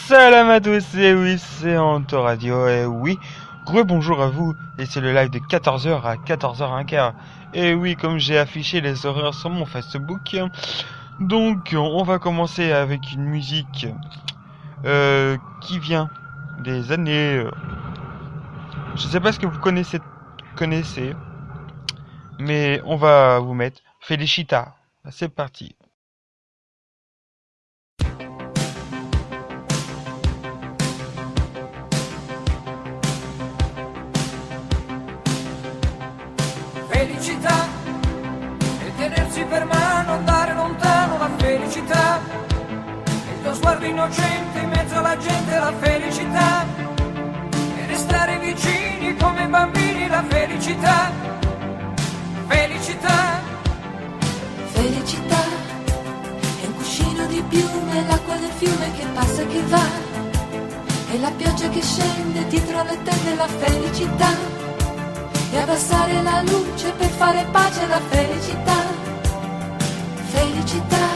Salam à tous, et oui, c'est Anto Radio, et oui, gros bonjour à vous, et c'est le live de 14h à 14h15. Et oui, comme j'ai affiché les horaires sur mon Facebook, donc on va commencer avec une musique qui vient des années... je sais pas ce que vous connaissez, mais on va vous mettre Felicita. C'est parti. Felicità e tenersi per mano, andare lontano, la felicità e il tuo sguardo innocente in mezzo alla gente, la felicità e restare vicini come bambini, la felicità. Felicità, felicità è un cuscino di piume, l'acqua del fiume che passa e che va, e la pioggia che scende dietro le tende, la felicità. E abbassare la luce per fare pace alla felicità. Felicità.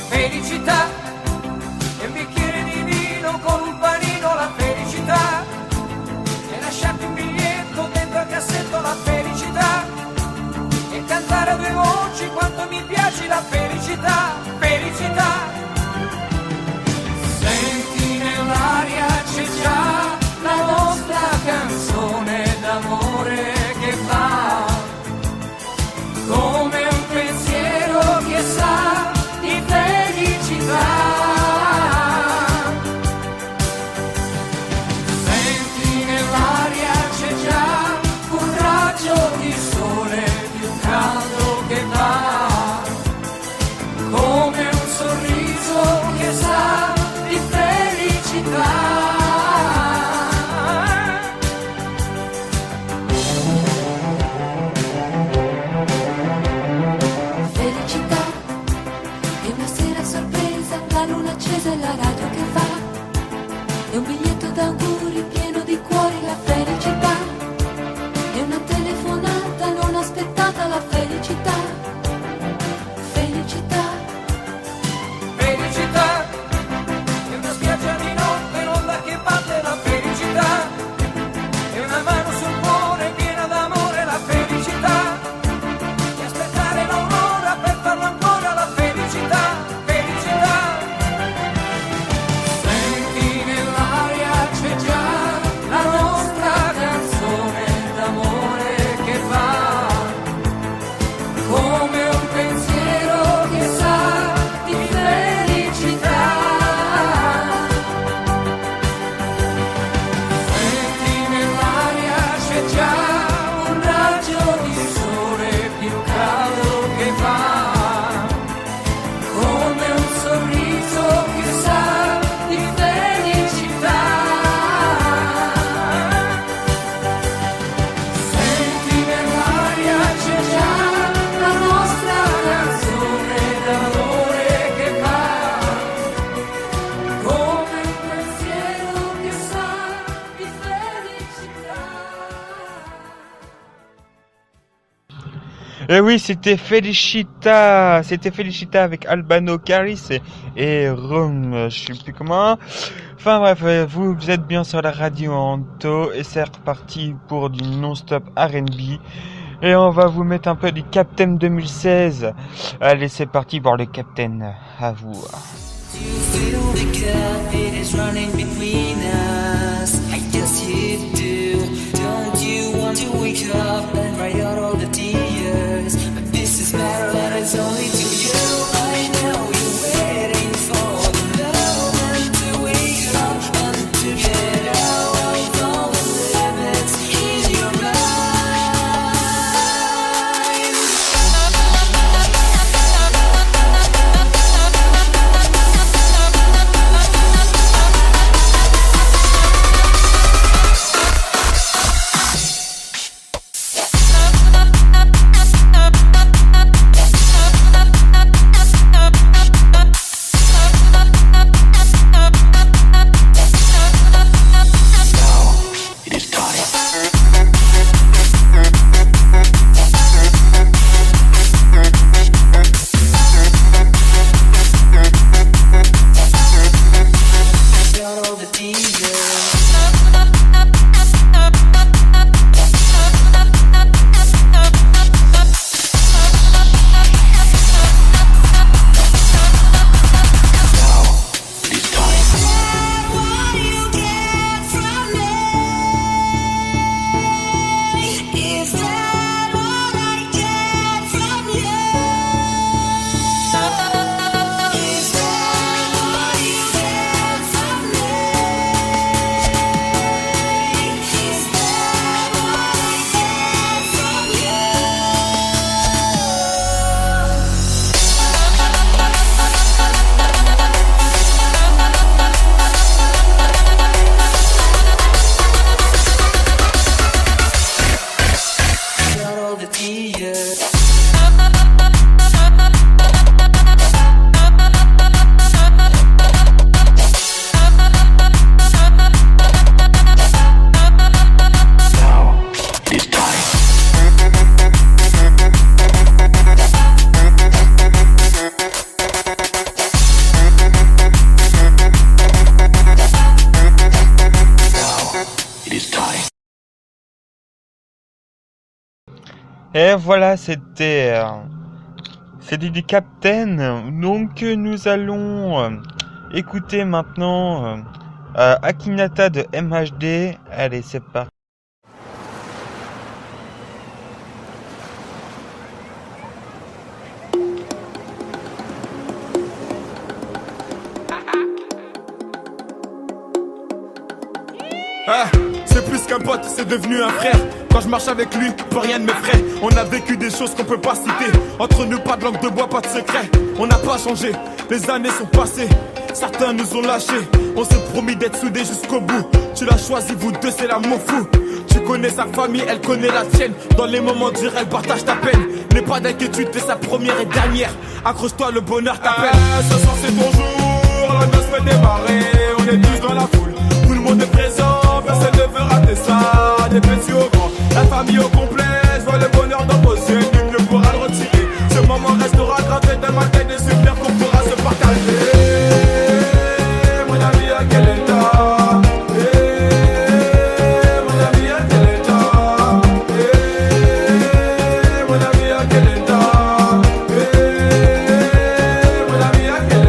Felicità e un bicchiere di vino con un panino, la felicità. E lasciarti un biglietto dentro al cassetto, la felicità. E cantare a due voci quanto mi piace la felicità. Felicità. Senti nell'aria c'è già la nostra canzone d'amore che fa come un pensiero che sa di felicità. Senti nell'aria c'è già un raggio di sole più caldo che va come un sorriso che sa di felicità. Accesa la radio che va, e un biglietto d'auguri pieno di cuori, la felicità. E una telefonata non aspettata, la felicità. Felicità. Felicità. E una spiaggia di notte, l'onda che batte, la felicità. E una mano sul cuore piena d'amore, la felicità. E aspettare l'aurora per farlo ancora, la felicità. Et oui, c'était Felicita avec Albano Caris et Rome, je sais plus comment. Enfin bref, vous êtes bien sur la radio Anto et c'est reparti pour du non-stop R&B. Et on va vous mettre un peu du Captain 2016. Allez, c'est parti pour le Captain, à vous. It's only to you, I know you're waiting for the moment to wake up and to get out of all the limits in your mind. Et voilà, c'était du Captain. Donc nous allons écouter maintenant Akinata de MHD. Allez, c'est parti. Ah, c'est plus qu'un pote, c'est devenu un frère. Quand je marche avec lui, plus rien ne m'effraie. On a vécu des choses qu'on peut pas citer. Entre nous, pas de langue de bois, pas de secret. On n'a pas changé, les années sont passées. Certains nous ont lâchés. On s'est promis d'être soudés jusqu'au bout. Tu l'as choisi, vous deux, c'est l'amour fou. Tu connais sa famille, elle connaît la tienne. Dans les moments durs, elle partage ta peine. N'aie pas d'inquiétude, t'es sa première et dernière. Accroche-toi, le bonheur t'appelle. Ce soir, c'est ton jour, la noce fait démarrer. On est tous dans la foule, tout le monde est présent. Personne ne veut rater ça, des petits au grand, la famille au complet. Je vois le bonheur dans vos yeux, nul ne pourra le retirer. Ce moment restera gravé dans ma tête, des souvenirs qu'on pourra se partager. Mon ami, à quel état? Mon ami, à quel état? Mon ami, à quel état? Mon ami, à quel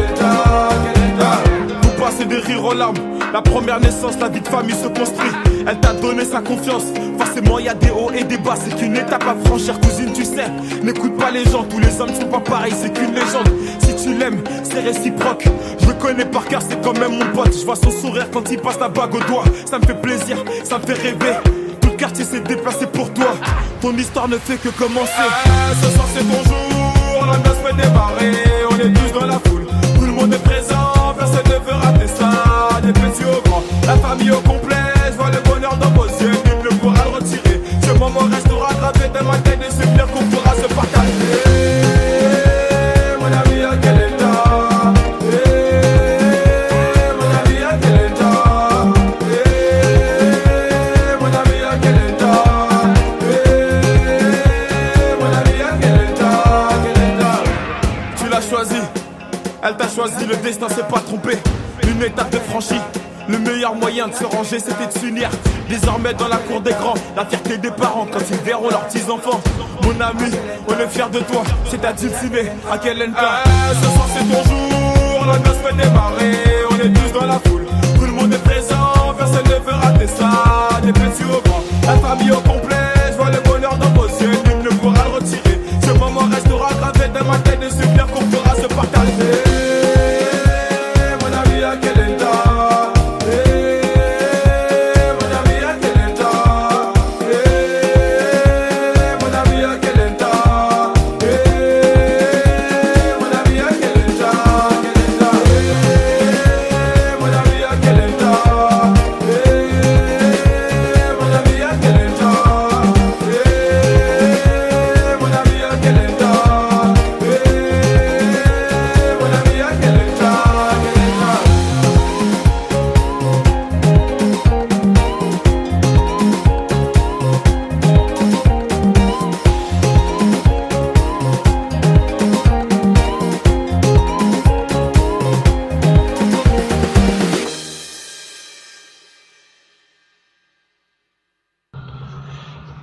état? Vous passez des rires aux larmes. La première naissance, la vie de famille se construit. Elle t'a donné sa confiance. Forcément, y a des hauts et des bas. C'est qu'une étape à franchir, cousine, tu sais. N'écoute pas les gens, tous les hommes sont pas pareils. C'est qu'une légende. Si tu l'aimes, c'est réciproque. Je le connais par cœur, c'est quand même mon pote. Je vois son sourire quand il passe la bague au doigt. Ça me fait plaisir, ça me fait rêver. Tout le quartier s'est déplacé pour toi. Ton histoire ne fait que commencer. Ce soir, c'est ton jour. La noce fait démarrer. On est tous dans la foule. Tout le monde est présent. Personne ne veut rater ça. Des petits au grand, la famille au complet. Je vois le bonheur dans vos yeux, nul ne pourra le retirer. Ce moment restera gravé dans ma tête, des souvenirs qu'on pourra se partager. Mon ami, à quel état? Mon ami, à quel état? Mon ami, à quel état? Mon ami, à quel état? Tu l'as choisi, elle t'a choisi, le destin s'est pas trompé. Une étape de franchie, le meilleur moyen de se ranger c'était de s'unir. Désormais dans la cour des grands, la fierté des parents quand ils verront leurs petits-enfants. Mon ami, on est fiers de toi, c'est à Dulciné, à quel endroit. Ce soir c'est ton jour, la noce fait démarrer. On est tous dans la foule, tout le monde est présent. Personne ne veut rater ça, des petits au grand, la famille au complet. Je vois le bonheur dans vos yeux, nul ne pourra le retirer. Ce moment restera gravé dans ma tête, des souvenirs qu'on pourra se partager.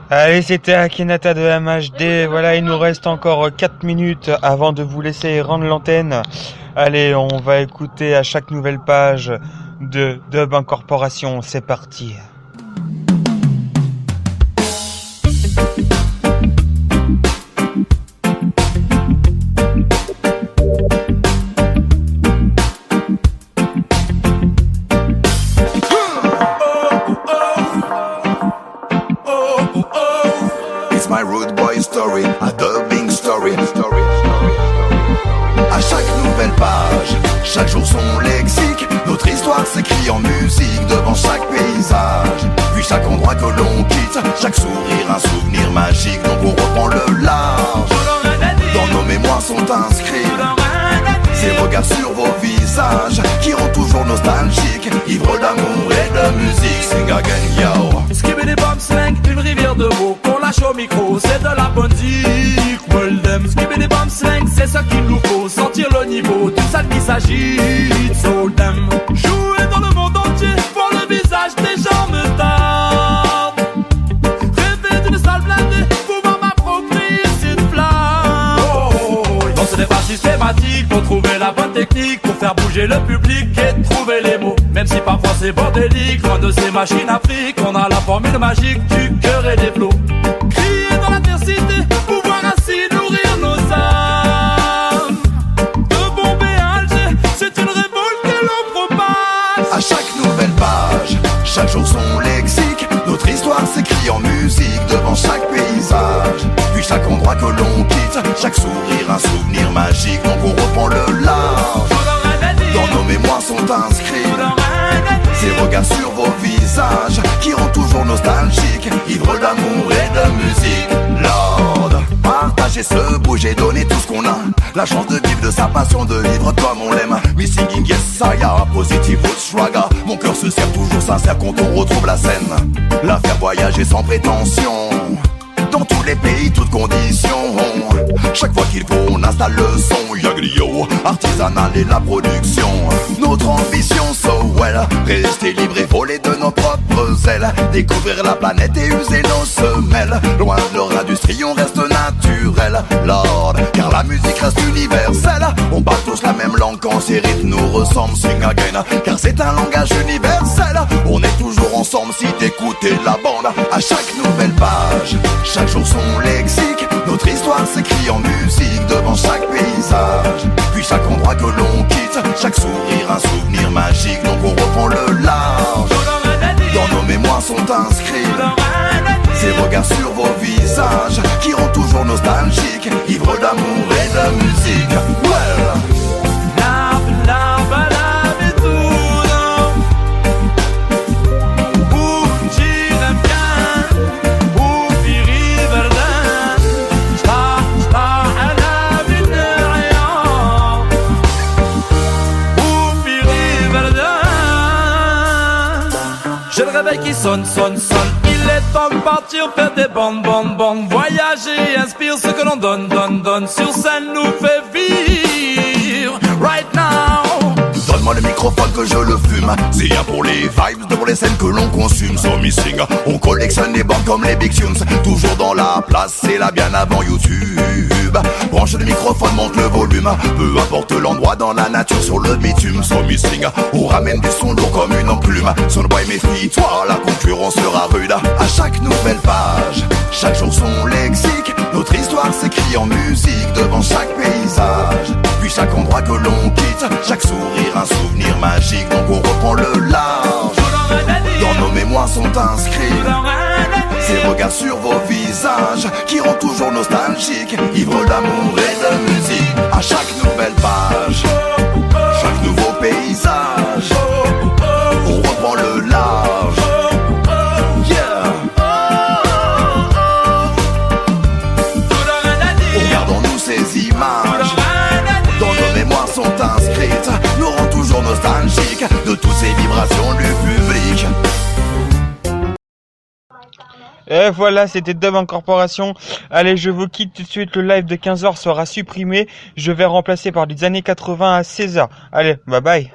Allez, c'était Akinata de MHD. Voilà, il nous reste encore 4 minutes avant de vous laisser rendre l'antenne. Allez, on va écouter à chaque nouvelle page de Dub Incorporation. C'est parti. My rude boy story, a dubbing story. À chaque nouvelle page, chaque jour son lexique. Notre histoire s'écrit en musique devant chaque paysage. Puis chaque endroit que l'on quitte, chaque sourire un souvenir magique. Donc on reprend le large. Dans nos mémoires sont inscrits ces regards sur vos visages qui rendent toujours nostalgiques, ivres d'amour et de musique. Sing again, yo. Skibidi bam slang, une rivière de mots qu'on lâche au micro, c'est de la bonne dick. Well them, skibidi bam slang, c'est ce qu'il nous faut, sentir le niveau, tout ça qui s'agite. So them, jouer dans le monde entier, voir le visage des gens me tarde. Rêver d'une salle blindée, pouvoir m'approprier faut trouver la bonne technique pour faire bouger le public et trouver les mots. Même si parfois c'est bordélique, loin de ces machines afriques, on a la formule magique du cœur et des flots. Crier dans l'adversité, pouvoir ainsi nourrir nos âmes. De Bombay à Alger, c'est une révolte que l'on propage. À chaque nouvelle page, chaque jour son lexique, notre histoire s'écrit en musique devant chaque paysage. Puis chaque endroit que l'on quitte, chaque sourire un souvenir magique. Donc on reprend le large, dans nos mémoires sont inscrits ces regards sur vos visages qui rendent toujours nostalgiques, ivres d'amour et de musique. Lord, partager, se bouger, donner tout ce qu'on a, la chance de vivre de sa passion, de vivre comme on l'aime. Me singing yes saya, positive swagger. Mon cœur se serre toujours sincère quand on retrouve la scène. La faire voyager sans prétention, dans tous les pays, toutes conditions. Chaque fois qu'il faut, on installe le son. Yagrio, artisanal et la production. Notre ambition, so well, rester libre et voler de nos propres ailes. Découvrir la planète et user nos semelles. Loin de leur industrie, on reste naturel, Lord, car la musique reste universelle. On parle tous la même langue quand ces rythmes nous ressemblent. Sing again, car c'est un langage universel. On est toujours ensemble si t'écoutais la bande. À chaque nouvelle page, chaque jour son lexique, notre histoire s'écrit en musique devant chaque paysage. Puis chaque endroit que l'on quitte, chaque sourire un souvenir magique. Donc on reprend le large, dans nos mémoires sont inscrits ces regards sur vos visages qui rendent toujours nostalgiques, ivres d'amour et de musique. Well. J'ai le réveil qui sonne, sonne, sonne. Il est temps de partir faire des bandes, bandes, bandes. Voyager inspire ce que l'on donne, donne, donne. Sur scène nous fait vivre. Right now. Donne-moi le microphone que je le fume. C'est rien pour les vibes, pour les scènes que l'on consume. So missing, on collectionne les bandes comme les big tunes. Toujours dans la place, c'est là bien avant YouTube. Branche le microphone, monte le volume. Peu importe l'endroit dans la nature, sur le bitume. So missing, on ramène du son lourd comme une enclume. Soundboy méfie-toi, la concurrence sera rude. À chaque nouvelle page, chaque jour son lexique, notre histoire s'écrit en musique devant chaque paysage. Puis chaque endroit que l'on quitte, chaque sourire un souvenir magique. Donc on reprend le large, dans nos mémoires sont inscrits ces regards sur vos visages qui rendent toujours nostalgiques, ivres d'amour et de musique. À chaque nouvelle page, chaque nouveau paysage, on reprend le large. Yeah. Regardons-nous ces images, dans nos mémoires sont inscrites, nous rend toujours nostalgiques de toutes ces vibrations du public. Et voilà, c'était Dub Incorporation. Allez, je vous quitte tout de suite. Le live de 15h sera supprimé. Je vais remplacer par des années 80 à 16h. Allez, bye bye.